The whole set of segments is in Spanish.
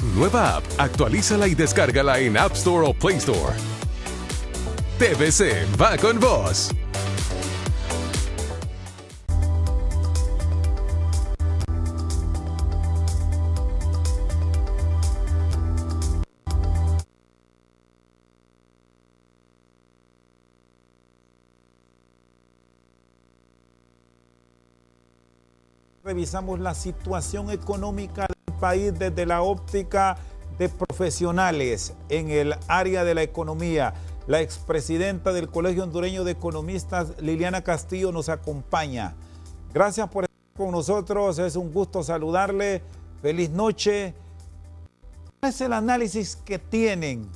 Nueva app, actualízala y descárgala en App Store o Play Store. TVC va con vos. Revisamos la situación económica del país desde la óptica de profesionales en el área de la economía. La expresidenta del Colegio Hondureño de Economistas, Liliana Castillo, nos acompaña. Gracias por estar con nosotros, es un gusto saludarle. Feliz noche. ¿Cuál es el análisis que tienen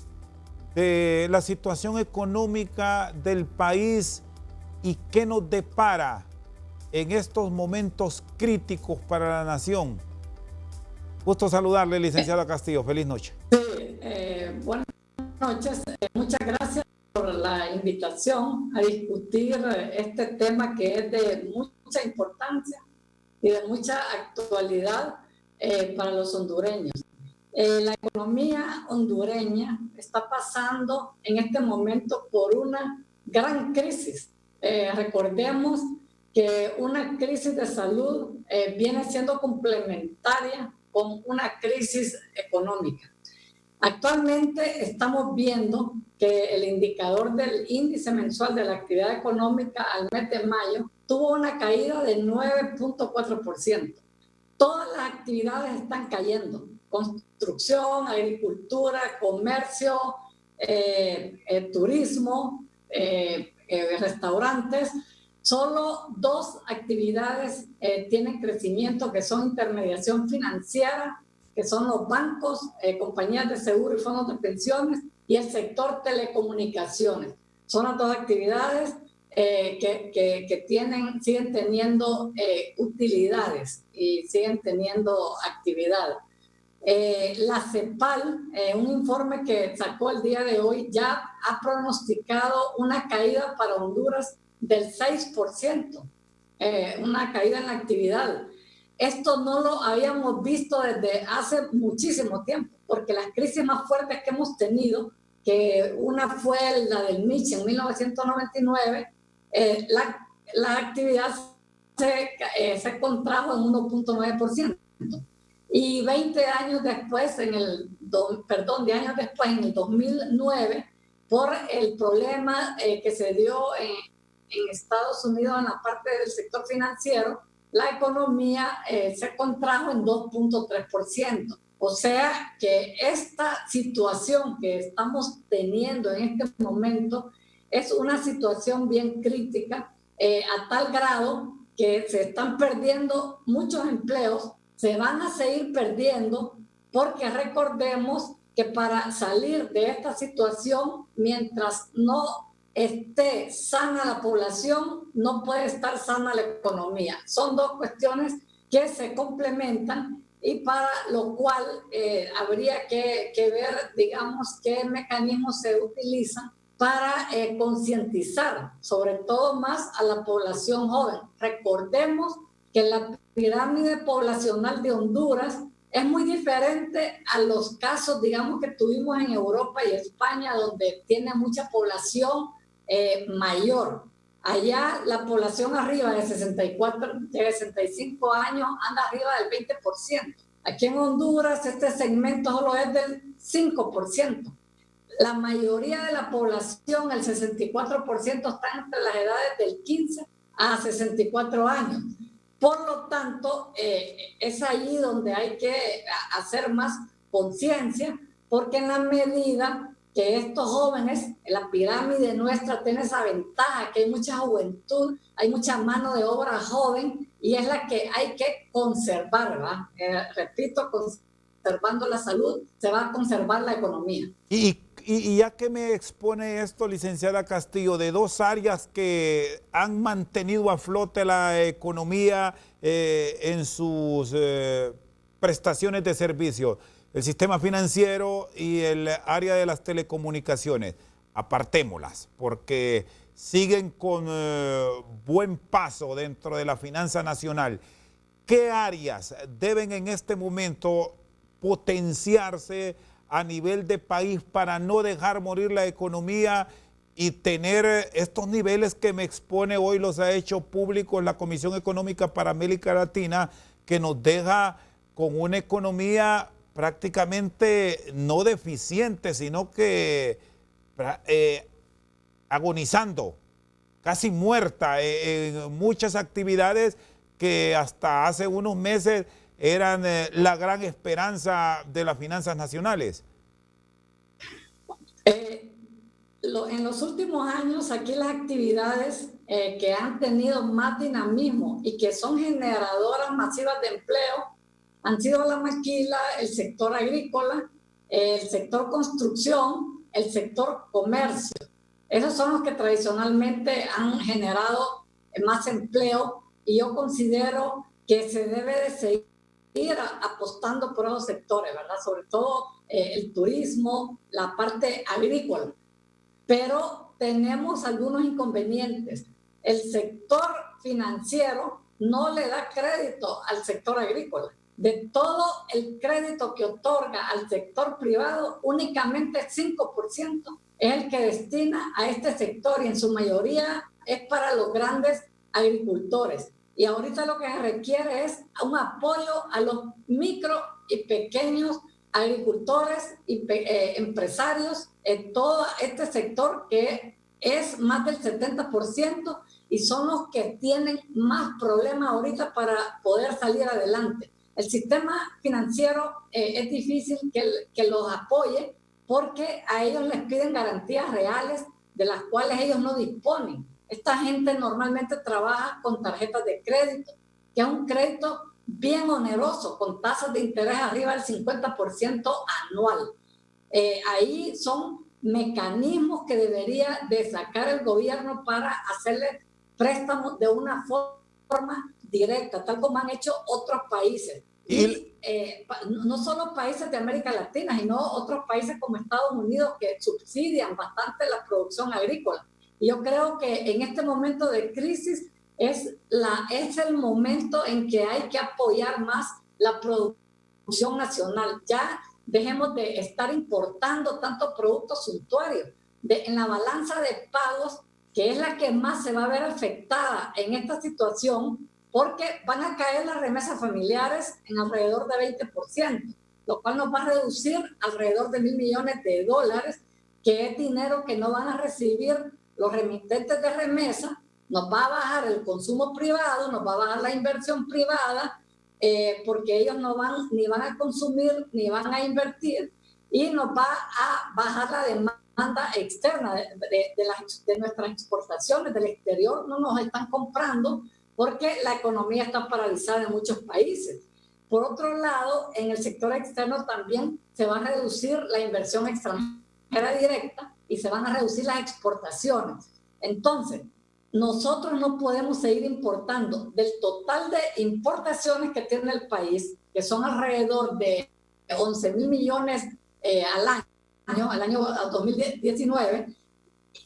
de la situación económica del país y qué nos depara en estos momentos críticos para la nación? Gusto saludarle, licenciada Castillo. Feliz noche. Sí, buenas noches. Muchas gracias por la invitación a discutir este tema que es de mucha importancia y de mucha actualidad para los hondureños. La economía hondureña está pasando en este momento por una gran crisis. Recordemos que una crisis de salud viene siendo complementaria con una crisis económica. Actualmente estamos viendo que el indicador del índice mensual de la actividad económica al mes de mayo tuvo una caída de 9.4%. Todas las actividades están cayendo: construcción, agricultura, comercio, turismo, restaurantes. Solo dos actividades tienen crecimiento, que son intermediación financiera, que son los bancos, compañías de seguro y fondos de pensiones, y el sector telecomunicaciones. Son las dos actividades que siguen teniendo utilidades y siguen teniendo actividad. La CEPAL, un informe que sacó el día de hoy, ya ha pronosticado una caída para Honduras del 6%, una caída en la actividad. Esto no lo habíamos visto desde hace muchísimo tiempo, porque las crisis más fuertes que hemos tenido, que una fue la del Mitch en 1999, la actividad se contrajo en 1.9%. Y 20 años después, en el 2009, por el problema que se dio en Estados Unidos en la parte del sector financiero, la economía se contrajo en 2.3%. O sea que esta situación que estamos teniendo en este momento es una situación bien crítica, a tal grado que se están perdiendo muchos empleos, se van a seguir perdiendo, porque recordemos que para salir de esta situación, mientras no esté sana la población, no puede estar sana la economía. Son dos cuestiones que se complementan, y para lo cual habría que ver, digamos, qué mecanismos se utilizan para concientizar, sobre todo más a la población joven. Recordemos que la pirámide poblacional de Honduras es muy diferente a los casos, digamos, que tuvimos en Europa y España, donde tiene mucha población mayor. Allá la población arriba de 65 años anda arriba del 20%. Aquí en Honduras este segmento solo es del 5%. La mayoría de la población, el 64%, está entre las edades del 15 a 64 años. Por lo tanto, es ahí donde hay que hacer más conciencia, porque en la medida que estos jóvenes, la pirámide nuestra tiene esa ventaja, que hay mucha juventud, hay mucha mano de obra joven, y es la que hay que conservar, ¿verdad? Repito, conservando la salud, se va a conservar la economía. Y ya que me expone esto, licenciada Castillo, de dos áreas que han mantenido a flote la economía en sus prestaciones de servicio, el sistema financiero y el área de las telecomunicaciones, apartémoslas, porque siguen con buen paso dentro de la finanza nacional. ¿Qué áreas deben en este momento potenciarse a nivel de país para no dejar morir la economía y tener estos niveles que me expone hoy, los ha hecho públicos la Comisión Económica para América Latina, que nos deja con una economía prácticamente no deficiente, sino que agonizando, casi muerta en muchas actividades que hasta hace unos meses eran la gran esperanza de las finanzas nacionales. En los últimos años, aquí las actividades que han tenido más dinamismo y que son generadoras masivas de empleo han sido la maquila, el sector agrícola, el sector construcción, el sector comercio. Esos son los que tradicionalmente han generado más empleo y yo considero que se debe de seguir apostando por esos sectores, ¿verdad? Sobre todo el turismo, la parte agrícola. Pero tenemos algunos inconvenientes. El sector financiero no le da crédito al sector agrícola. De todo el crédito que otorga al sector privado, únicamente el 5% es el que destina a este sector y en su mayoría es para los grandes agricultores. Y ahorita lo que se requiere es un apoyo a los micro y pequeños agricultores y empresarios en todo este sector que es más del 70% y son los que tienen más problemas ahorita para poder salir adelante. El sistema financiero es difícil que los apoye porque a ellos les piden garantías reales de las cuales ellos no disponen. Esta gente normalmente trabaja con tarjetas de crédito, que es un crédito bien oneroso, con tasas de interés arriba del 50% anual. Ahí son mecanismos que debería de sacar el gobierno para hacerle préstamos de una forma directa, tal como han hecho otros países. Y no solo países de América Latina, sino otros países como Estados Unidos que subsidian bastante la producción agrícola. Y yo creo que en este momento de crisis es el momento en que hay que apoyar más la producción nacional. Ya dejemos de estar importando tantos productos suntuarios. En la balanza de pagos, que es la que más se va a ver afectada en esta situación, porque van a caer las remesas familiares en alrededor de 20%, lo cual nos va a reducir alrededor de $1.000 millones, que es dinero que no van a recibir los remitentes de remesa. Nos va a bajar el consumo privado, nos va a bajar la inversión privada, porque ellos ni van a consumir ni van a invertir, y nos va a bajar la demanda externa de nuestras exportaciones del exterior. No nos están comprando porque la economía está paralizada en muchos países. Por otro lado, en el sector externo también se va a reducir la inversión extranjera directa y se van a reducir las exportaciones. Entonces, nosotros no podemos seguir importando. Del total de importaciones que tiene el país, que son alrededor de 11.000 millones al año 2019,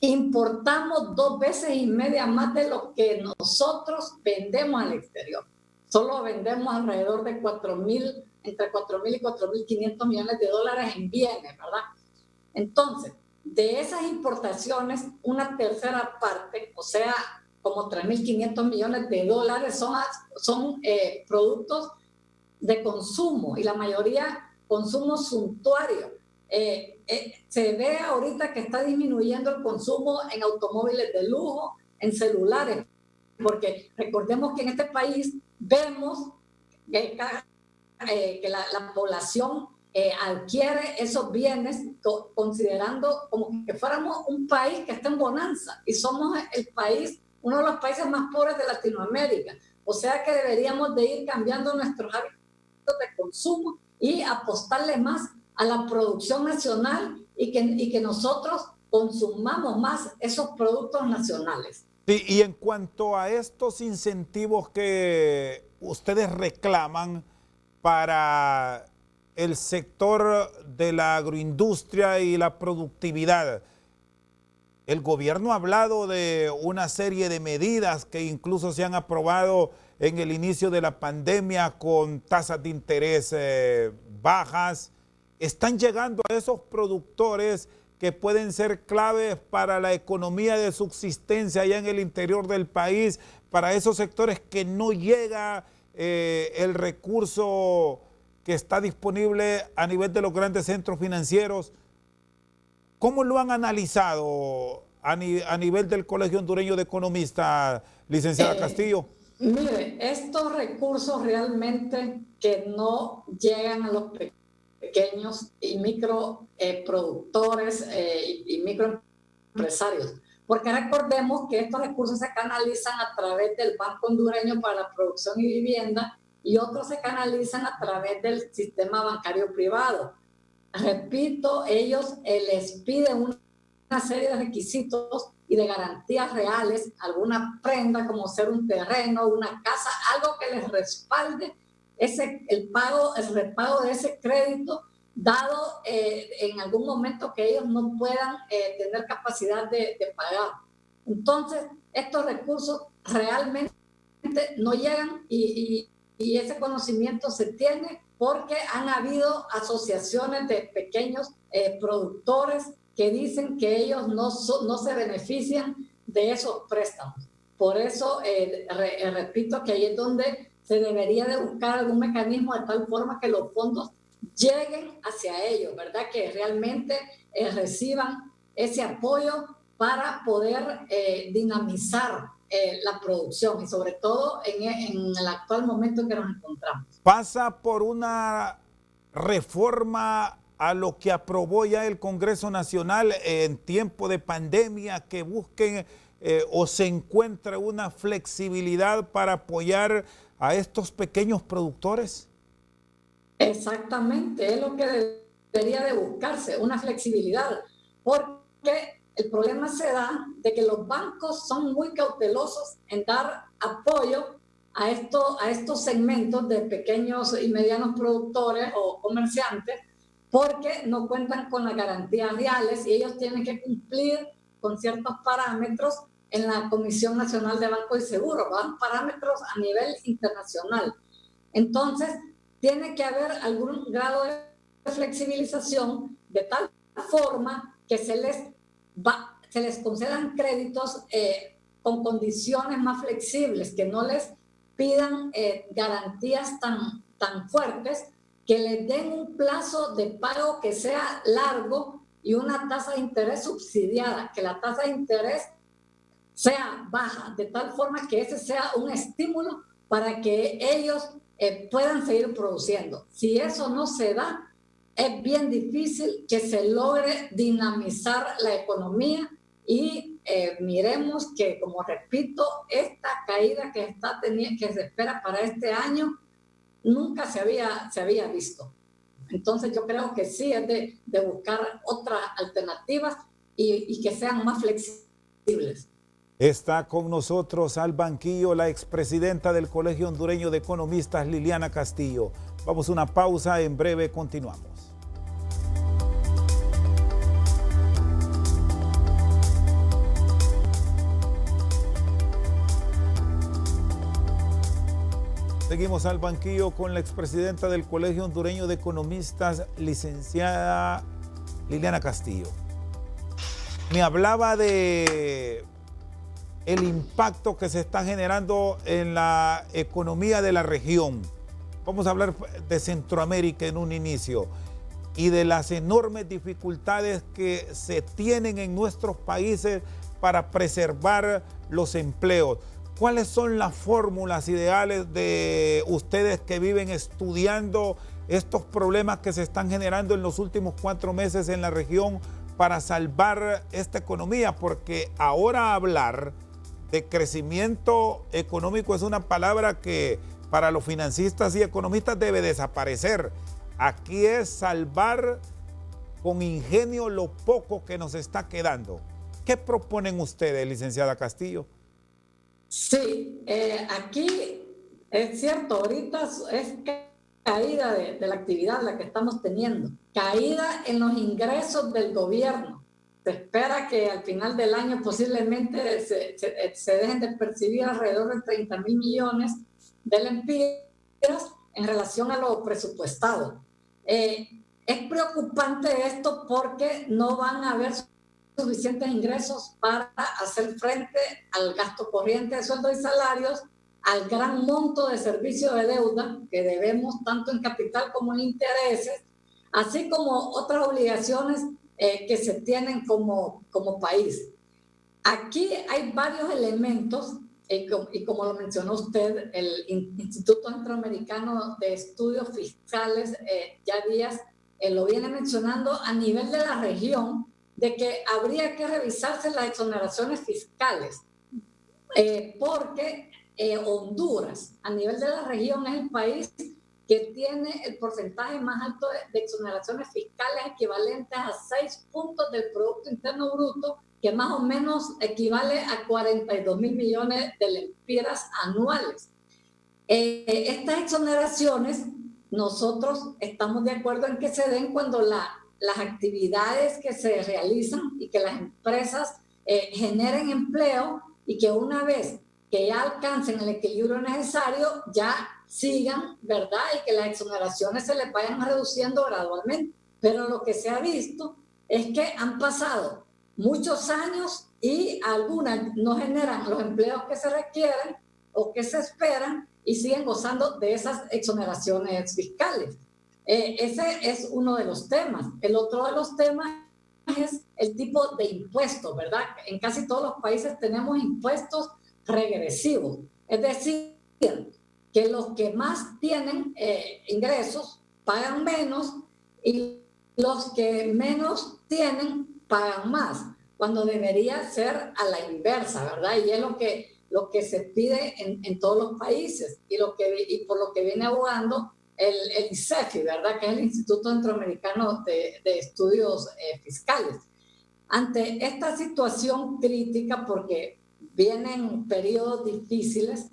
importamos 2,5 veces más de lo que nosotros vendemos al exterior. Solo vendemos alrededor de entre 4.000 y 4.500 millones de dólares en bienes, ¿verdad? Entonces, de esas importaciones, una tercera parte, o sea, como 3.500 millones de dólares son productos de consumo, y la mayoría consumo suntuario. Se ve ahorita que está disminuyendo el consumo en automóviles de lujo, en celulares, porque recordemos que en este país vemos que la población adquiere esos bienes considerando como que fuéramos un país que está en bonanza, y somos uno de los países más pobres de Latinoamérica. O sea que deberíamos de ir cambiando nuestros hábitos de consumo y apostarle más a la producción nacional y que nosotros consumamos más esos productos nacionales. Sí, y en cuanto a estos incentivos que ustedes reclaman para el sector de la agroindustria y la productividad, El gobierno ha hablado de una serie de medidas que incluso se han aprobado en el inicio de la pandemia con tasas de interés bajas. Están llegando a esos productores que pueden ser claves para la economía de subsistencia allá en el interior del país, para esos sectores que no llega el recurso que está disponible a nivel de los grandes centros financieros. ¿Cómo lo han analizado a nivel del Colegio Hondureño de Economistas, licenciada Castillo? Mire, estos recursos realmente que no llegan a los pequeños y micro productores y microempresarios, porque recordemos que estos recursos se canalizan a través del Banco Hondureño para la Producción y Vivienda y otros se canalizan a través del sistema bancario privado. Repito, ellos les piden una serie de requisitos y de garantías reales, alguna prenda como ser un terreno, una casa, algo que les respalde el repago de ese crédito, dado en algún momento que ellos no puedan tener capacidad de pagar. Entonces, estos recursos realmente no llegan y ese conocimiento se tiene porque han habido asociaciones de pequeños productores que dicen que ellos no se benefician de esos préstamos. Por eso, repito que ahí es donde se debería de buscar algún mecanismo de tal forma que los fondos lleguen hacia ellos, ¿verdad? Que realmente reciban ese apoyo para poder dinamizar la producción y sobre todo en el actual momento en que nos encontramos. Pasa por una reforma a lo que aprobó ya el Congreso Nacional en tiempo de pandemia, que busquen o se encuentre una flexibilidad para apoyar a estos pequeños productores. Exactamente, es lo que debería de buscarse, una flexibilidad, porque el problema se da de que los bancos son muy cautelosos en dar apoyo a estos segmentos de pequeños y medianos productores o comerciantes, porque no cuentan con las garantías reales y ellos tienen que cumplir con ciertos parámetros en la Comisión Nacional de Bancos y Seguros, parámetros a nivel internacional. Entonces, tiene que haber algún grado de flexibilización de tal forma que se les concedan créditos con condiciones más flexibles, que no les pidan garantías tan fuertes, que les den un plazo de pago que sea largo y una tasa de interés subsidiada, que la tasa de interés sea baja, de tal forma que ese sea un estímulo para que ellos puedan seguir produciendo. Si eso no se da, es bien difícil que se logre dinamizar la economía y miremos que, como repito, esta caída que se espera para este año nunca se había visto. Entonces yo creo que sí es de buscar otras alternativas y que sean más flexibles. Está con nosotros al banquillo la expresidenta del Colegio Hondureño de Economistas, Liliana Castillo. Vamos a una pausa, en breve continuamos. Seguimos al banquillo con la expresidenta del Colegio Hondureño de Economistas, licenciada Liliana Castillo. Me hablaba de el impacto que se está generando en la economía de la región. Vamos a hablar de Centroamérica en un inicio y de las enormes dificultades que se tienen en nuestros países para preservar los empleos. ¿Cuáles son las fórmulas ideales de ustedes que viven estudiando estos problemas que se están generando en los últimos 4 meses en la región para salvar esta economía? Porque ahora hablar de crecimiento económico es una palabra que para los financistas y economistas debe desaparecer. Aquí es salvar con ingenio lo poco que nos está quedando. ¿Qué proponen ustedes, licenciada Castillo? Sí, aquí es cierto, ahorita es caída de la actividad la que estamos teniendo, caída en los ingresos del gobierno. se espera que al final del año posiblemente se dejen de percibir alrededor de 30.000 millones de lempiras en relación a lo presupuestado. Es preocupante esto porque no van a haber suficientes ingresos para hacer frente al gasto corriente de sueldos y salarios, al gran monto de servicios de deuda que debemos tanto en capital como en intereses, así como otras obligaciones que se tienen como país. Aquí hay varios elementos, y como lo mencionó usted, el Instituto Centroamericano de Estudios Fiscales, ya Díaz, lo viene mencionando a nivel de la región, de que habría que revisarse las exoneraciones fiscales, porque Honduras, a nivel de la región, es el país que tiene el porcentaje más alto de exoneraciones fiscales equivalentes a 6 puntos del Producto Interno Bruto, que más o menos equivale a 42.000 millones de lempiras anuales. Estas exoneraciones, nosotros estamos de acuerdo en que se den cuando las actividades que se realizan y que las empresas generen empleo y que una vez que ya alcancen el equilibrio necesario, ya sigan, ¿verdad? Y que las exoneraciones se les vayan reduciendo gradualmente. Pero lo que se ha visto es que han pasado muchos años y algunas no generan los empleos que se requieren o que se esperan y siguen gozando de esas exoneraciones fiscales. Ese es uno de los temas. El otro de los temas es el tipo de impuestos, ¿verdad? En casi todos los países tenemos impuestos regresivos, es decir, que los que más tienen ingresos pagan menos y los que menos tienen pagan más, cuando debería ser a la inversa, ¿verdad? Y es lo que se pide en todos los países y por lo que viene abogando el ICEFI, ¿verdad? Que es el Instituto Centroamericano de Estudios Fiscales. Ante esta situación crítica, porque vienen periodos difíciles,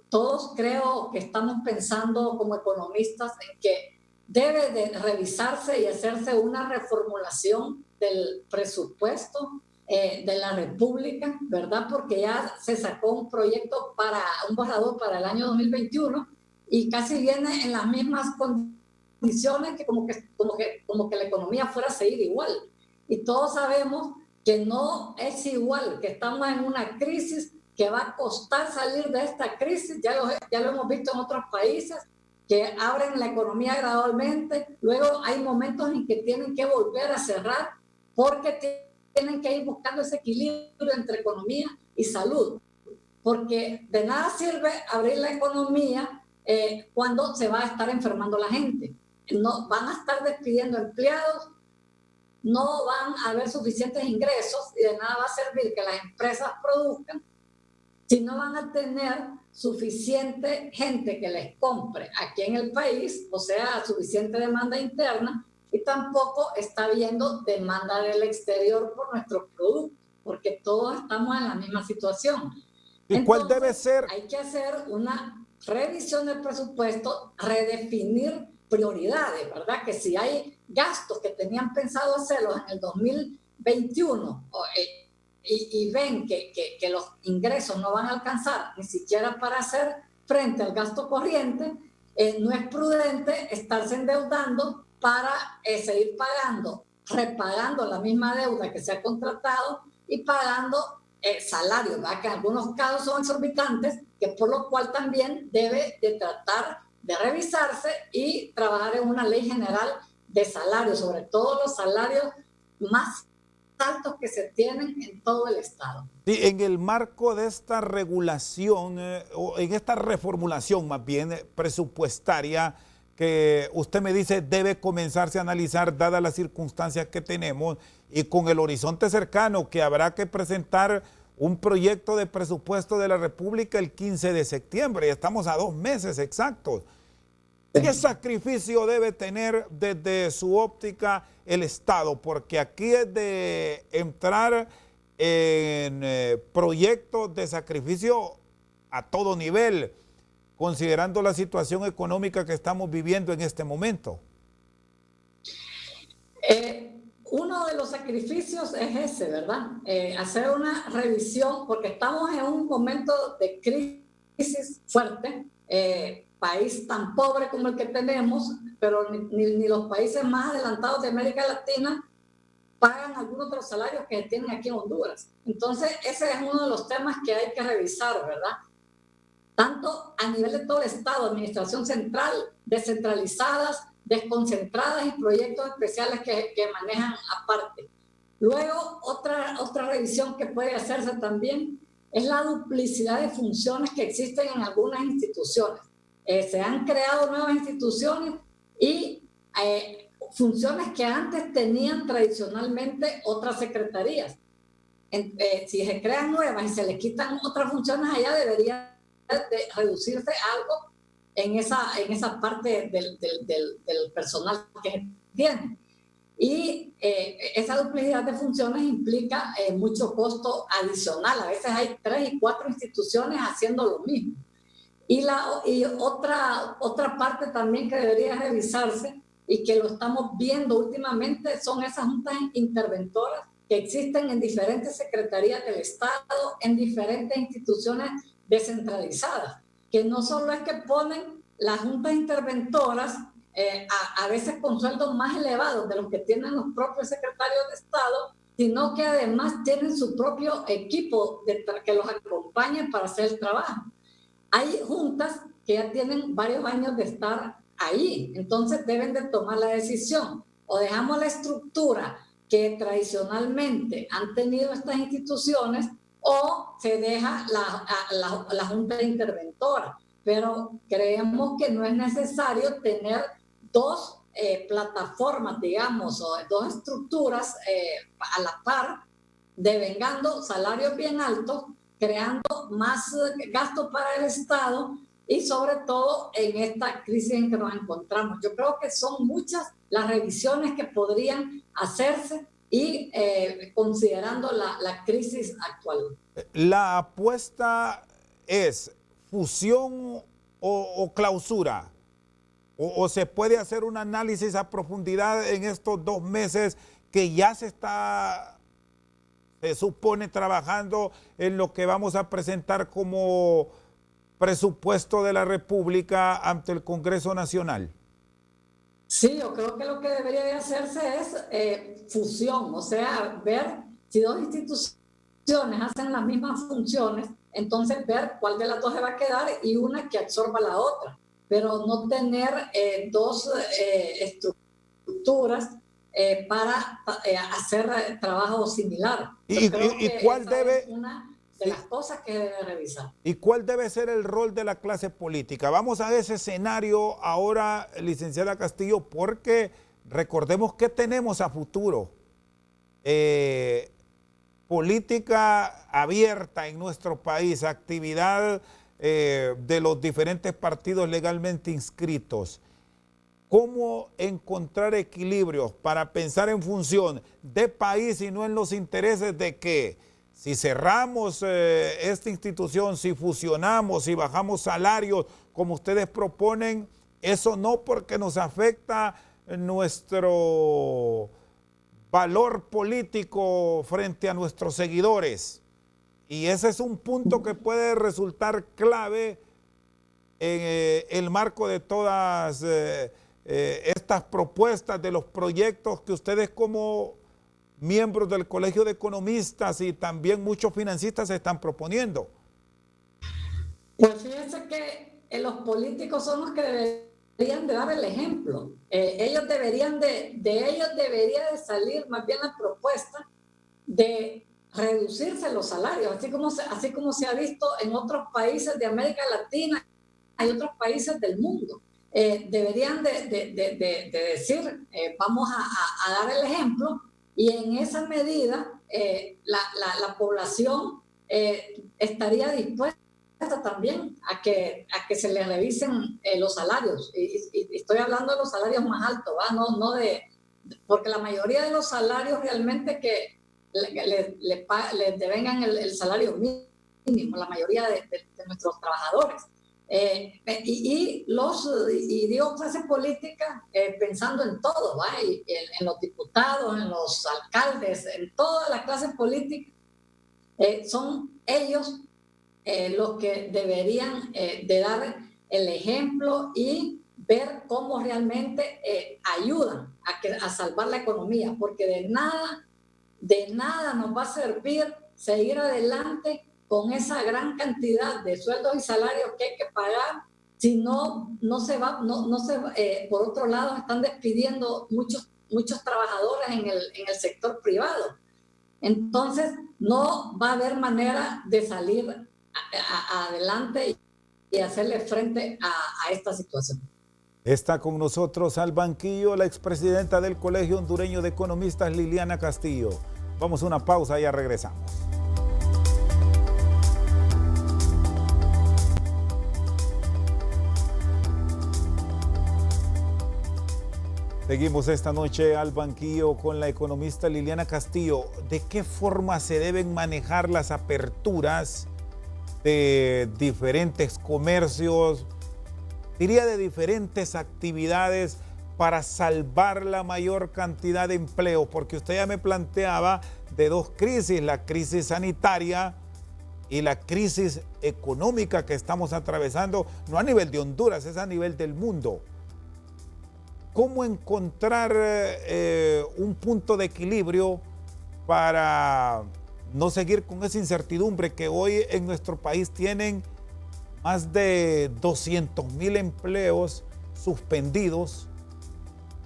todos creo que estamos pensando como economistas en que debe de revisarse y hacerse una reformulación del presupuesto de la República, ¿verdad? Porque ya se sacó un proyecto un borrador para el año 2021 y casi viene en las mismas condiciones que como que la economía fuera a seguir igual. Y todos sabemos que no es igual, que estamos en una crisis que va a costar salir de esta crisis, ya lo hemos visto en otros países, que abren la economía gradualmente, luego hay momentos en que tienen que volver a cerrar porque tienen que ir buscando ese equilibrio entre economía y salud, porque de nada sirve abrir la economía cuando se va a estar enfermando la gente. No, van a estar despidiendo empleados, no van a haber suficientes ingresos y de nada va a servir que las empresas produzcan si no van a tener suficiente gente que les compre aquí en el país, o sea, suficiente demanda interna, y tampoco está habiendo demanda del exterior por nuestros productos, porque todos estamos en la misma situación. ¿Y cuál debe ser? Hay que hacer una revisión del presupuesto, redefinir prioridades, ¿verdad? Que si hay gastos que tenían pensado hacerlos en el 2021 y ven que los ingresos no van a alcanzar ni siquiera para hacer frente al gasto corriente, no es prudente estarse endeudando para seguir repagando la misma deuda que se ha contratado y pagando salarios, ¿verdad? Que en algunos casos son exorbitantes, que por lo cual también debe de tratar de revisarse y trabajar en una ley general de salarios, sobre todo los salarios más altos que se tienen en todo el Estado. Sí, en el marco de esta regulación, o en esta reformulación más bien presupuestaria, que usted me dice debe comenzarse a analizar dadas las circunstancias que tenemos y con el horizonte cercano que habrá que presentar un proyecto de presupuesto de la República el 15 de septiembre, estamos a 2 meses exactos. ¿Qué sacrificio debe tener desde su óptica el Estado? Porque aquí es de entrar en proyectos de sacrificio a todo nivel, considerando la situación económica que estamos viviendo en este momento. uno de los sacrificios es ese, ¿verdad? Hacer una revisión, porque estamos en un momento de crisis fuerte, país tan pobre como el que tenemos, pero ni los países más adelantados de América Latina pagan algunos de los salarios que tienen aquí en Honduras. Entonces, ese es uno de los temas que hay que revisar, ¿verdad? Tanto a nivel de todo el Estado, administración central, descentralizadas, desconcentradas y proyectos especiales que manejan aparte. Luego, otra revisión que puede hacerse también es la duplicidad de funciones que existen en algunas instituciones. Se han creado nuevas instituciones y funciones que antes tenían tradicionalmente otras secretarías. Si se crean nuevas y se les quitan otras funciones allá, debería de reducirse algo en esa parte del personal que tiene. Y esa duplicidad de funciones implica mucho costo adicional. A veces hay 3 y 4 instituciones haciendo lo mismo. Y otra parte también que debería revisarse y que lo estamos viendo últimamente son esas juntas interventoras que existen en diferentes secretarías del Estado, en diferentes instituciones descentralizadas, que no solo es que ponen las juntas interventoras a veces con sueldos más elevados de los que tienen los propios secretarios de Estado, sino que además tienen su propio equipo que los acompañe para hacer el trabajo. Hay juntas que ya tienen varios años de estar ahí, entonces deben de tomar la decisión: o dejamos la estructura que tradicionalmente han tenido estas instituciones, o se deja la junta interventora. Pero creemos que no es necesario tener 2 plataformas, digamos, o 2 estructuras a la par, devengando salarios bien altos, creando más gastos para el Estado y sobre todo en esta crisis en que nos encontramos. Yo creo que son muchas las revisiones que podrían hacerse y considerando la crisis actual. La apuesta es fusión o clausura, o se puede hacer un análisis a profundidad en estos 2 meses que ya se supone trabajando en lo que vamos a presentar como presupuesto de la República ante el Congreso Nacional. Sí, yo creo que lo que debería de hacerse es fusión, o sea, ver si 2 instituciones hacen las mismas funciones, entonces ver cuál de las 2 se va a quedar y una que absorba la otra, pero no tener 2 estructuras para hacer trabajo similar. ¿Y cuál debe? Es una de las cosas que debe revisar. ¿Y cuál debe ser el rol de la clase política? Vamos a ese escenario ahora, licenciada Castillo, porque recordemos que tenemos a futuro. Política abierta en nuestro país, actividad de los diferentes partidos legalmente inscritos. ¿Cómo encontrar equilibrios para pensar en función de país y no en los intereses de que si cerramos esta institución, si fusionamos, si bajamos salarios, como ustedes proponen, eso no porque nos afecta nuestro valor político frente a nuestros seguidores? Y ese es un punto que puede resultar clave en el marco de todas estas propuestas, de los proyectos que ustedes como miembros del Colegio de Economistas y también muchos financistas se están proponiendo. Pues fíjense que los políticos son los que deberían de dar el ejemplo. Ellos debería de salir más bien la propuesta de reducirse los salarios, así como se ha visto en otros países de América Latina y otros países del mundo. Deberían de decir, vamos a dar el ejemplo, y en esa medida la población estaría dispuesta también a que se le revisen los salarios. Y estoy hablando de los salarios más altos, ¿va? No porque la mayoría de los salarios realmente que les devengan el salario mínimo, la mayoría de nuestros trabajadores. Y digo clase política pensando en todo, ¿va? En los diputados, en los alcaldes, en toda la clase política, son ellos los que deberían de dar el ejemplo y ver cómo realmente ayudan a salvar la economía, porque de nada nos va a servir seguir adelante con esa gran cantidad de sueldos y salarios que hay que pagar, si por otro lado están despidiendo muchos trabajadores en el sector privado. Entonces no va a haber manera de salir adelante y hacerle frente a esta situación. Está con nosotros al banquillo la expresidenta del Colegio Hondureño de Economistas, Liliana Castillo. Vamos a una pausa y ya regresamos. Seguimos esta noche al banquillo con la economista Liliana Castillo. ¿De qué forma se deben manejar las aperturas de diferentes comercios, diría de diferentes actividades, para salvar la mayor cantidad de empleo? Porque usted ya me planteaba de dos crisis, la crisis sanitaria y la crisis económica que estamos atravesando, no a nivel de Honduras, es a nivel del mundo. ¿Cómo encontrar un punto de equilibrio para no seguir con esa incertidumbre que hoy en nuestro país tienen más de 200,000 empleos suspendidos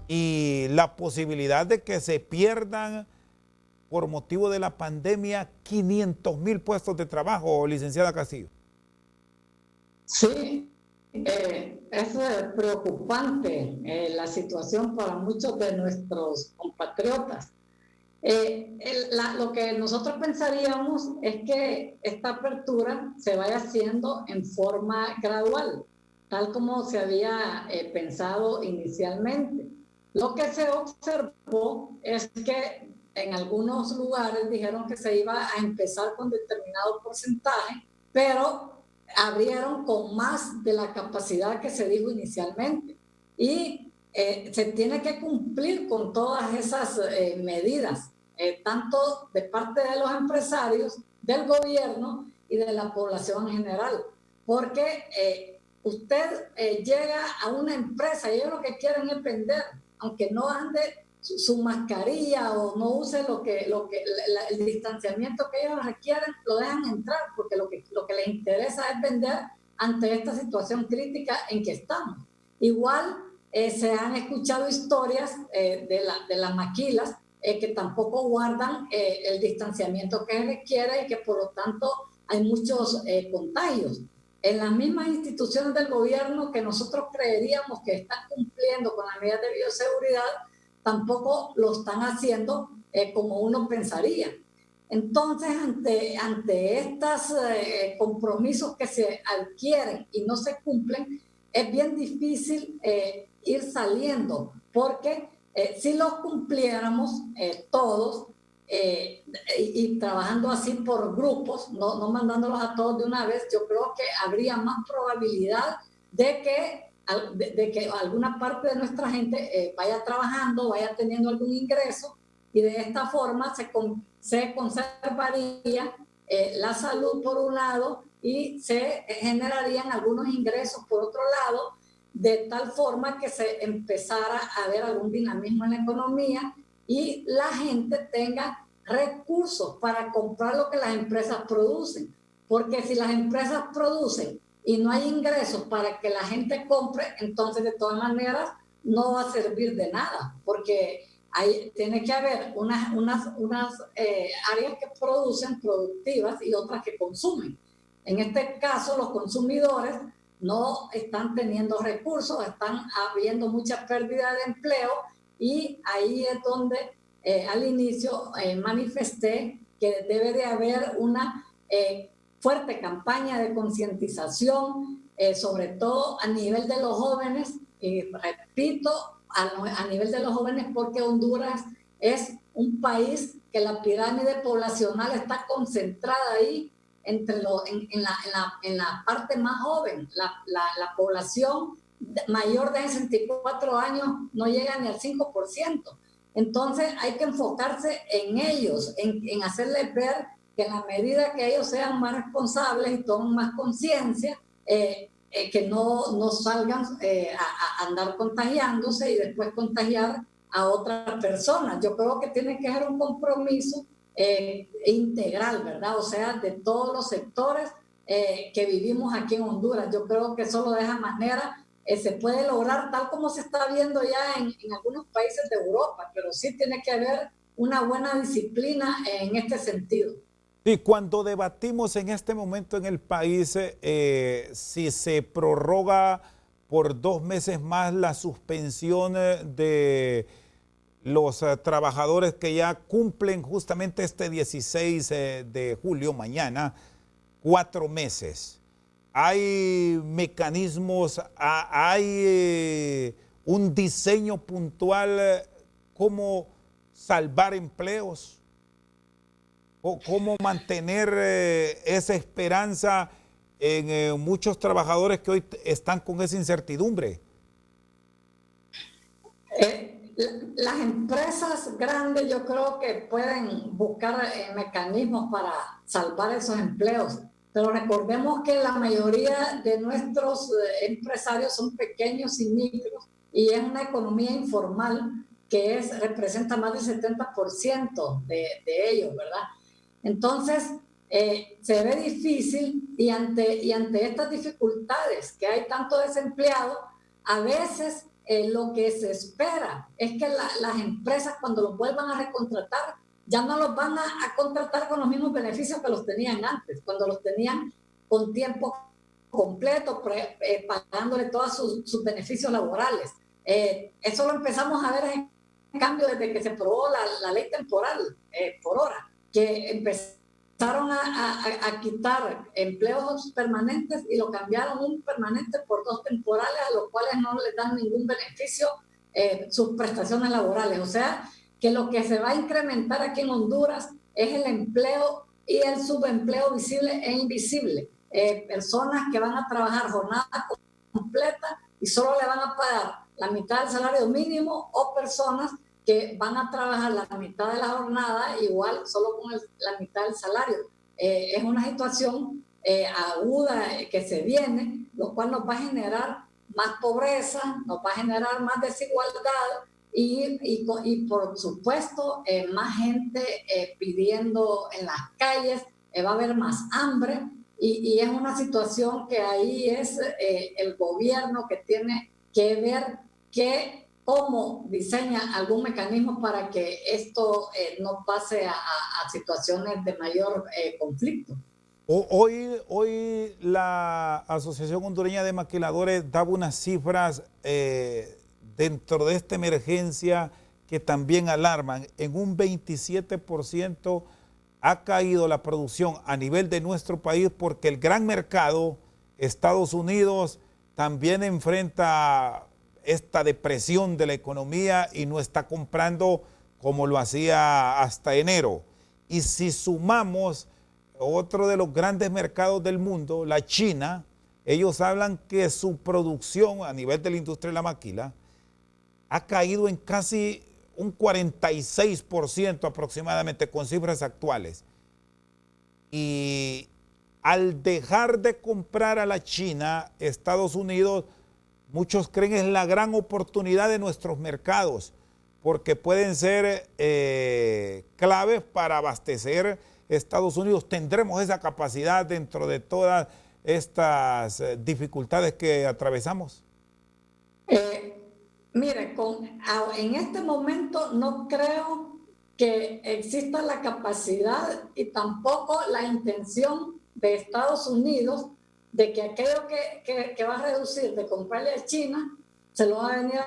y la posibilidad de que se pierdan por motivo de la pandemia 500,000 puestos de trabajo, licenciada Castillo? Sí. Es preocupante la situación para muchos de nuestros compatriotas. Lo que nosotros pensaríamos es que esta apertura se vaya haciendo en forma gradual, tal como se había pensado inicialmente. Lo que se observó es que en algunos lugares dijeron que se iba a empezar con determinado porcentaje, pero abrieron con más de la capacidad que se dijo inicialmente. Y se tiene que cumplir con todas esas medidas, tanto de parte de los empresarios, del gobierno y de la población en general. Porque usted llega a una empresa y ellos lo que quieren es vender, aunque no ande su mascarilla o no use el distanciamiento que ellos requieren, lo dejan entrar porque lo que les interesa es vender ante esta situación crítica en que estamos. Igual se han escuchado historias de las maquilas que tampoco guardan el distanciamiento que requiere y que por lo tanto hay muchos contagios. En las mismas instituciones del gobierno que nosotros creeríamos que están cumpliendo con las medidas de bioseguridad, tampoco lo están haciendo como uno pensaría. Entonces, ante estos compromisos que se adquieren y no se cumplen, es bien difícil ir saliendo, porque si los cumpliéramos todos y trabajando así por grupos, no mandándolos a todos de una vez, yo creo que habría más probabilidad de que alguna parte de nuestra gente vaya trabajando, vaya teniendo algún ingreso, y de esta forma se conservaría la salud por un lado y se generarían algunos ingresos por otro lado, de tal forma que se empezara a ver algún dinamismo en la economía y la gente tenga recursos para comprar lo que las empresas producen. Porque si las empresas producen y no hay ingresos para que la gente compre, entonces de todas maneras no va a servir de nada, porque tiene que haber unas áreas que producen, productivas, y otras que consumen. En este caso, los consumidores no están teniendo recursos, están habiendo mucha pérdida de empleo, y ahí es donde al inicio manifesté que debe de haber una fuerte campaña de concientización, sobre todo a nivel de los jóvenes, y repito, a nivel de los jóvenes, porque Honduras es un país que la pirámide poblacional está concentrada ahí en la parte más joven. La población mayor de 64 años no llega ni al 5%. Entonces hay que enfocarse en ellos, en hacerles ver que en la medida que ellos sean más responsables y tomen más conciencia, que no salgan a andar contagiándose y después contagiar a otras personas. Yo creo que tiene que ser un compromiso integral, ¿verdad? O sea, de todos los sectores que vivimos aquí en Honduras. Yo creo que solo de esa manera se puede lograr, tal como se está viendo ya en algunos países de Europa, pero sí tiene que haber una buena disciplina en este sentido. Y cuando debatimos en este momento en el país si se prorroga por 2 meses más la suspensión de los trabajadores que ya cumplen justamente este 16 de julio, mañana, 4 meses. Hay mecanismos, hay un diseño puntual, cómo salvar empleos, cómo mantener esa esperanza en muchos trabajadores que hoy están con esa incertidumbre. Las empresas grandes yo creo que pueden buscar mecanismos para salvar esos empleos, pero recordemos que la mayoría de nuestros empresarios son pequeños y micros y es una economía informal que representa más del 70% de ellos, ¿verdad? Entonces, se ve difícil y ante estas dificultades que hay tanto desempleado, a veces lo que se espera es que las empresas cuando los vuelvan a recontratar ya no los van a contratar con los mismos beneficios que los tenían antes, cuando los tenían con tiempo completo, pagándole todos sus beneficios laborales. Eso lo empezamos a ver en cambio desde que se aprobó la ley temporal por hora, que empezaron a quitar empleos permanentes y lo cambiaron un permanente por 2 temporales, a los cuales no les dan ningún beneficio sus prestaciones laborales. O sea, que lo que se va a incrementar aquí en Honduras es el empleo y el subempleo visible e invisible. Personas que van a trabajar jornada completa y solo le van a pagar la mitad del salario mínimo, o personas que van a trabajar la mitad de la jornada igual solo con la mitad del salario. Es una situación aguda que se viene, lo cual nos va a generar más pobreza, nos va a generar más desigualdad y por supuesto más gente pidiendo en las calles, va a haber más hambre y es una situación que ahí es el gobierno que tiene que ver cómo diseña algún mecanismo para que esto no pase a situaciones de mayor conflicto. Hoy la Asociación Hondureña de Maquiladores daba unas cifras dentro de esta emergencia que también alarman. En un 27% ha caído la producción a nivel de nuestro país porque el gran mercado, Estados Unidos, también enfrenta esta depresión de la economía y no está comprando como lo hacía hasta enero. Y si sumamos otro de los grandes mercados del mundo, la China, ellos hablan que su producción a nivel de la industria de la maquila ha caído en casi un 46% aproximadamente con cifras actuales. Y al dejar de comprar a la China, Estados Unidos, muchos creen es la gran oportunidad de nuestros mercados, porque pueden ser claves para abastecer Estados Unidos. ¿Tendremos esa capacidad dentro de todas estas dificultades que atravesamos? Mire, en este momento no creo que exista la capacidad y tampoco la intención de Estados Unidos de que aquello que va a reducir de comprarle a China se lo va a venir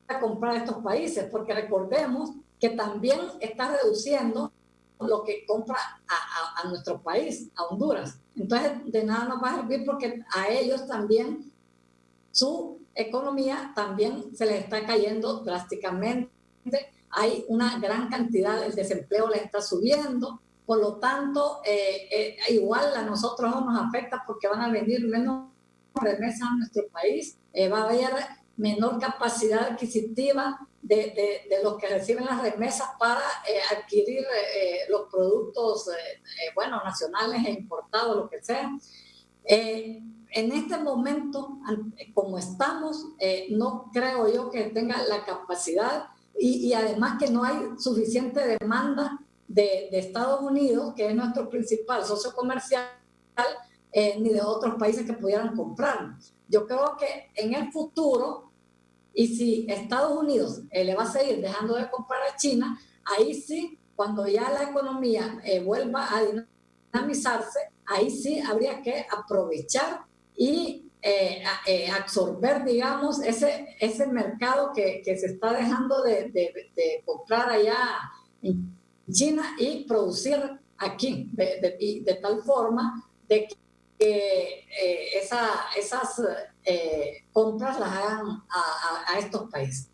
a comprar a estos países, porque recordemos que también está reduciendo lo que compra a nuestro país, a Honduras. Entonces, de nada nos va a servir porque a ellos también su economía también se les está cayendo drásticamente. Hay una gran cantidad, el desempleo les está subiendo, por lo tanto, igual a nosotros no nos afecta porque van a venir menos remesas a nuestro país, va a haber menor capacidad adquisitiva de los que reciben las remesas para adquirir los productos, nacionales e importados, lo que sea. En este momento, como estamos, no creo yo que tenga la capacidad y además que no hay suficiente demanda de Estados Unidos, que es nuestro principal socio comercial, ni de otros países que pudieran comprarnos. Yo creo que en el futuro, y si Estados Unidos le va a seguir dejando de comprar a China, ahí sí, cuando ya la economía vuelva a dinamizarse, ahí sí habría que aprovechar y absorber, digamos, ese mercado que se está dejando de comprar allá en China y producir aquí, de tal forma de que esas compras las hagan a estos países.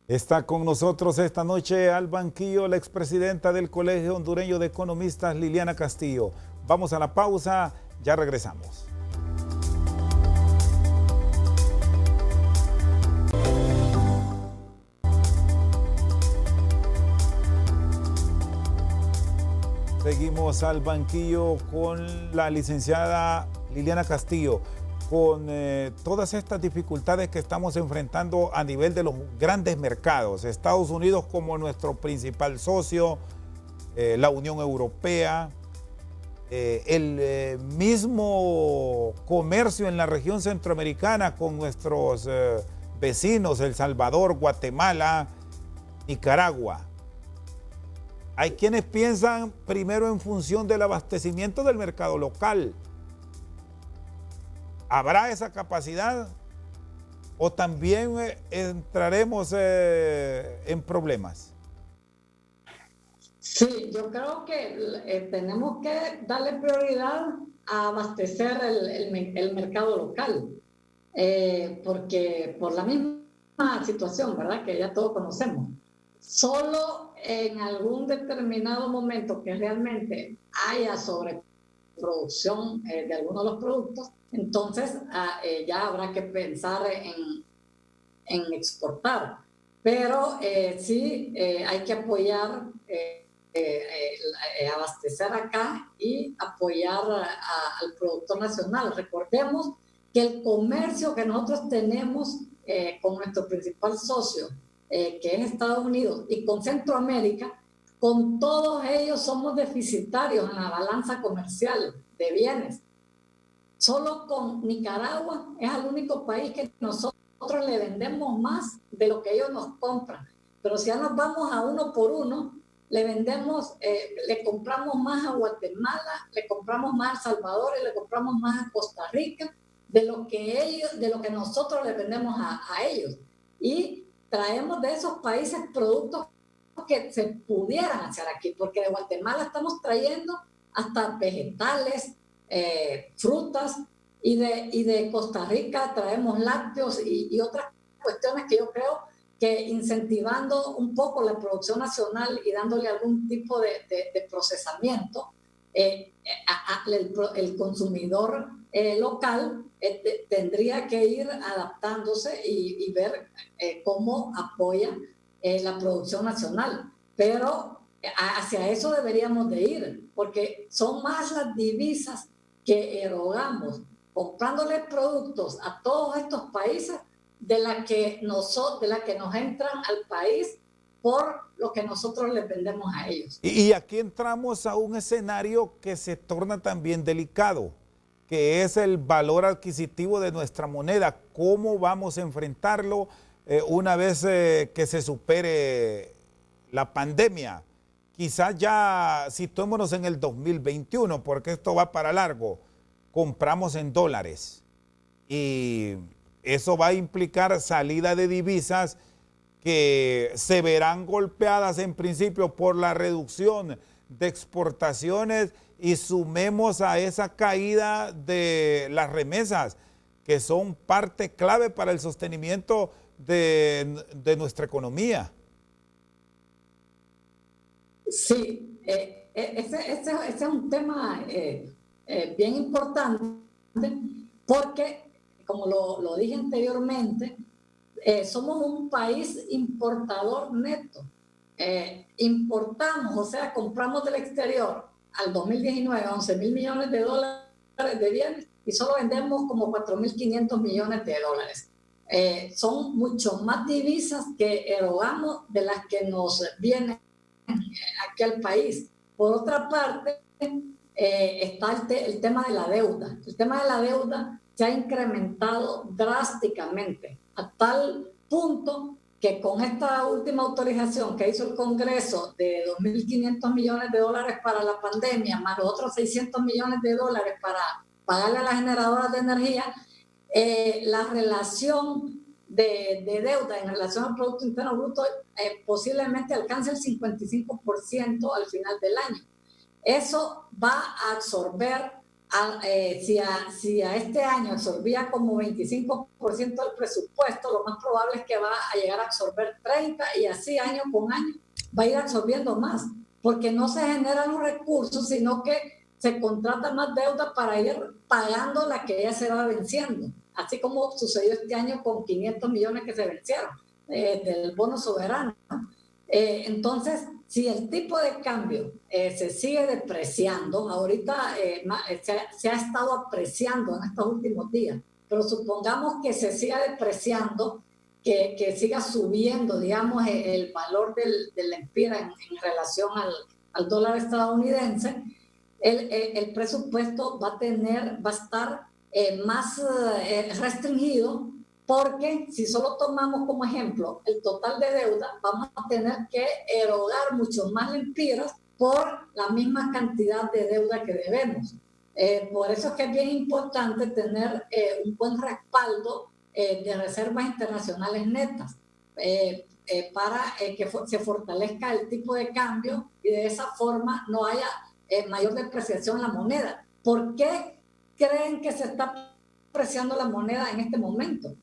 Está con nosotros esta noche al banquillo la expresidenta del Colegio Hondureño de Economistas, Liliana Castillo. Vamos a la pausa, ya regresamos. Seguimos al banquillo con la licenciada Liliana Castillo, con todas estas dificultades que estamos enfrentando a nivel de los grandes mercados. Estados Unidos como nuestro principal socio, la Unión Europea, el mismo comercio en la región centroamericana con nuestros vecinos, El Salvador, Guatemala, Nicaragua. Hay quienes piensan primero en función del abastecimiento del mercado local. ¿Habrá esa capacidad o también entraremos en problemas? Sí, yo creo que tenemos que darle prioridad a abastecer el mercado local, porque por la misma situación, ¿verdad?, que ya todos conocemos. Solo en algún determinado momento que realmente haya sobreproducción de algunos de los productos, entonces ya habrá que pensar en exportar. Pero sí hay que apoyar, abastecer acá y apoyar al productor nacional. Recordemos que el comercio que nosotros tenemos con nuestro principal socio, que es Estados Unidos, y con Centroamérica, con todos ellos somos deficitarios en la balanza comercial de bienes. Solo con Nicaragua es el único país que nosotros le vendemos más de lo que ellos nos compran. Pero si ya nos vamos a uno por uno, le compramos más a Guatemala, le compramos más a El Salvador y le compramos más a Costa Rica de lo que nosotros le vendemos a ellos. Y traemos de esos países productos que se pudieran hacer aquí, porque de Guatemala estamos trayendo hasta vegetales, frutas, y de Costa Rica traemos lácteos y otras cuestiones que yo creo que incentivando un poco la producción nacional y dándole algún tipo de procesamiento, el consumidor local tendría que ir adaptándose y ver cómo apoya la producción nacional. Pero hacia eso deberíamos de ir, porque son más las divisas que erogamos comprándole productos a todos estos países de la que nos entran al país por lo que nosotros les vendemos a ellos. Y aquí entramos a un escenario que se torna también delicado, que es el valor adquisitivo de nuestra moneda. ¿Cómo vamos a enfrentarlo una vez que se supere la pandemia? Quizás ya situémonos en el 2021, porque esto va para largo. Compramos en dólares y eso va a implicar salida de divisas que se verán golpeadas en principio por la reducción de exportaciones, y sumemos a esa caída de las remesas, que son parte clave para el sostenimiento de nuestra economía. Sí, ese es un tema bien importante porque, como lo dije anteriormente, somos un país importador neto. Importamos, o sea, compramos del exterior al 2019 $11,000 millones de bienes y solo vendemos como 4.500 millones de dólares. Son mucho más divisas que erogamos de las que nos vienen aquí al país. Por otra parte, está el tema de la deuda. El tema de la deuda se ha incrementado drásticamente a tal punto que con esta última autorización que hizo el Congreso de 2.500 millones de dólares para la pandemia, más los otros 600 millones de dólares para pagarle a las generadoras de energía, la relación de deuda en relación al Producto Interno Bruto posiblemente alcance el 55% al final del año. Eso va a absorber, si a este año absorbía como 25% del presupuesto, lo más probable es que va a llegar a absorber 30% y así año con año va a ir absorbiendo más, porque no se generan los recursos, sino que se contrata más deuda para ir pagando la que ya se va venciendo, así como sucedió este año con 500 millones que se vencieron del bono soberano. Entonces, si el tipo de cambio se sigue depreciando, ahorita se ha estado apreciando en estos últimos días, pero supongamos que se siga depreciando, que siga subiendo, digamos, el valor del empira en relación al dólar estadounidense, el presupuesto va a estar más restringido, porque si solo tomamos como ejemplo el total de deuda, vamos a tener que erogar mucho más lempiras por la misma cantidad de deuda que debemos. Por eso es que es bien importante tener un buen respaldo de reservas internacionales netas para que se fortalezca el tipo de cambio y de esa forma no haya mayor depreciación en la moneda. ¿Por qué creen que se está apreciando la moneda en este momento?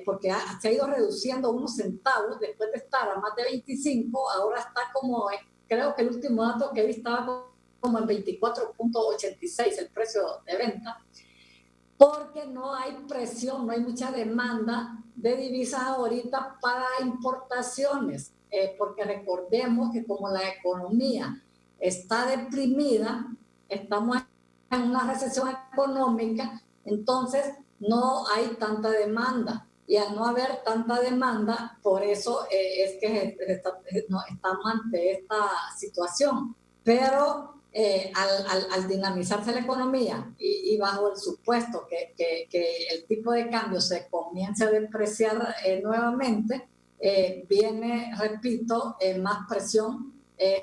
Porque se ha ido reduciendo unos centavos después de estar a más de 25, ahora está como, creo que el último dato que vi estaba como en 24.86 el precio de venta, porque no hay presión, no hay mucha demanda de divisas ahorita para importaciones, porque recordemos que como la economía está deprimida, estamos en una recesión económica, entonces no hay tanta demanda, y al no haber tanta demanda, por eso es que estamos ante esta situación. Pero al dinamizarse la economía y bajo el supuesto que el tipo de cambio se comience a depreciar nuevamente, viene, repito, más presión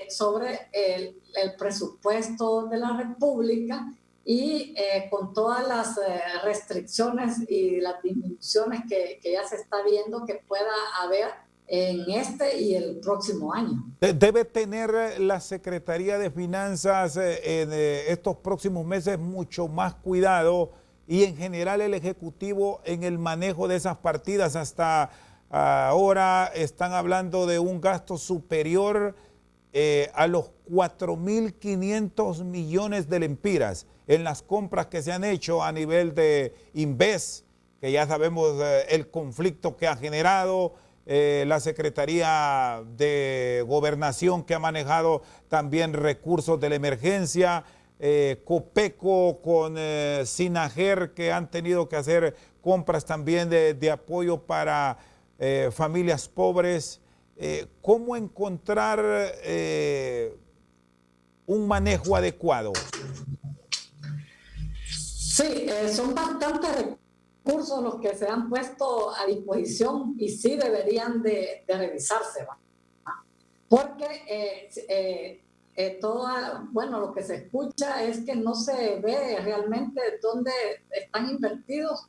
sobre el presupuesto de la República, y con todas las restricciones y las disminuciones que ya se está viendo que pueda haber en este y el próximo año. Debe tener la Secretaría de Finanzas en estos próximos meses mucho más cuidado, y en general el Ejecutivo en el manejo de esas partidas. Hasta ahora están hablando de un gasto superior a los 4.500 millones de lempiras en las compras que se han hecho a nivel de Inves, que ya sabemos el conflicto que ha generado, la Secretaría de Gobernación, que ha manejado también recursos de la emergencia, Copeco con Sinajer, que han tenido que hacer compras también de apoyo para familias pobres. ¿Cómo encontrar un manejo adecuado? Sí, son bastantes recursos los que se han puesto a disposición y sí deberían de revisarse, ¿va? Porque lo que se escucha es que no se ve realmente dónde están invertidos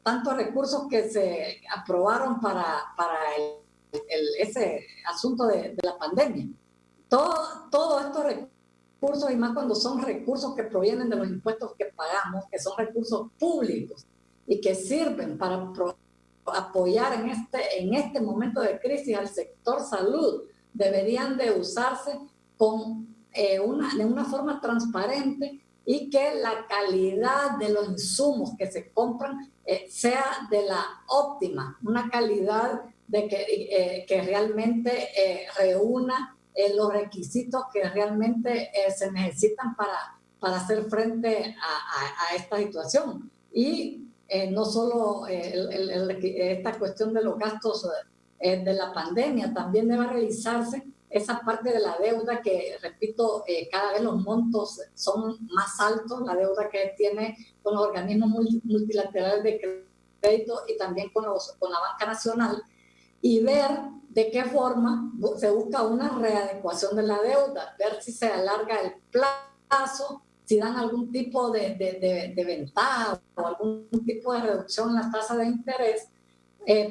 tantos recursos que se aprobaron para ese asunto de la pandemia. Todos estos recursos, y más cuando son recursos que provienen de los impuestos que pagamos, que son recursos públicos y que sirven para apoyar en este momento de crisis al sector salud, deberían de usarse con de una forma transparente y que la calidad de los insumos que se compran sea de la óptima, una calidad que realmente reúna los requisitos que realmente se necesitan para hacer frente a esta situación. Y no solo esta cuestión de los gastos de la pandemia, también debe realizarse esa parte de la deuda que, repito, cada vez los montos son más altos, la deuda que tiene con los organismos multilaterales de crédito y también con la Banca Nacional, y ver de qué forma se busca una readecuación de la deuda, ver si se alarga el plazo, si dan algún tipo de ventaja o algún tipo de reducción en la tasa de interés,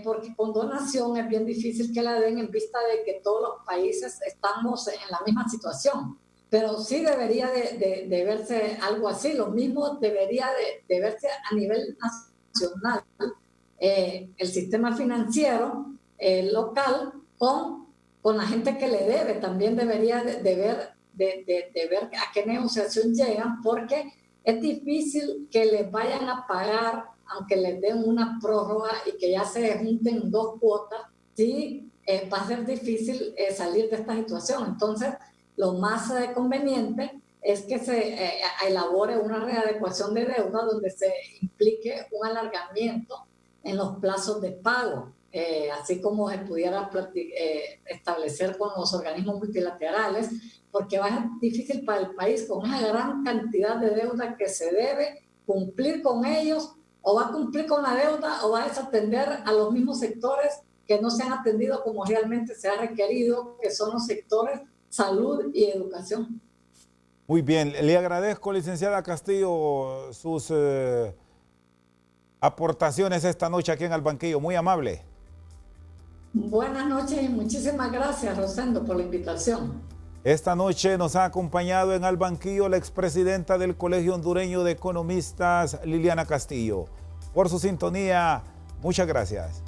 porque con donación es bien difícil que la den en vista de que todos los países estamos en la misma situación. Pero sí debería de verse algo así. Lo mismo debería de verse a nivel nacional. El sistema financiero local con la gente que le debe también debería de ver a qué negociación llegan, porque es difícil que les vayan a pagar aunque les den una prórroga y que ya se junten 2 cuotas. Sí, va a ser difícil salir de esta situación. Entonces, lo más conveniente es que se elabore una readecuación de deuda donde se implique un alargamiento en los plazos de pago, así como se pudiera establecer con los organismos multilaterales, porque va a ser difícil para el país con esa gran cantidad de deuda que se debe cumplir con ellos, o va a cumplir con la deuda o va a desatender a los mismos sectores que no se han atendido como realmente se ha requerido, que son los sectores salud y educación. Muy bien, le agradezco, licenciada Castillo, sus aportaciones esta noche aquí en Al Banquillo, muy amable. Buenas noches y muchísimas gracias, Rosendo, por la invitación. Esta noche nos ha acompañado en Al Banquillo la expresidenta del Colegio Hondureño de Economistas, Liliana Castillo. Por su sintonía, muchas gracias.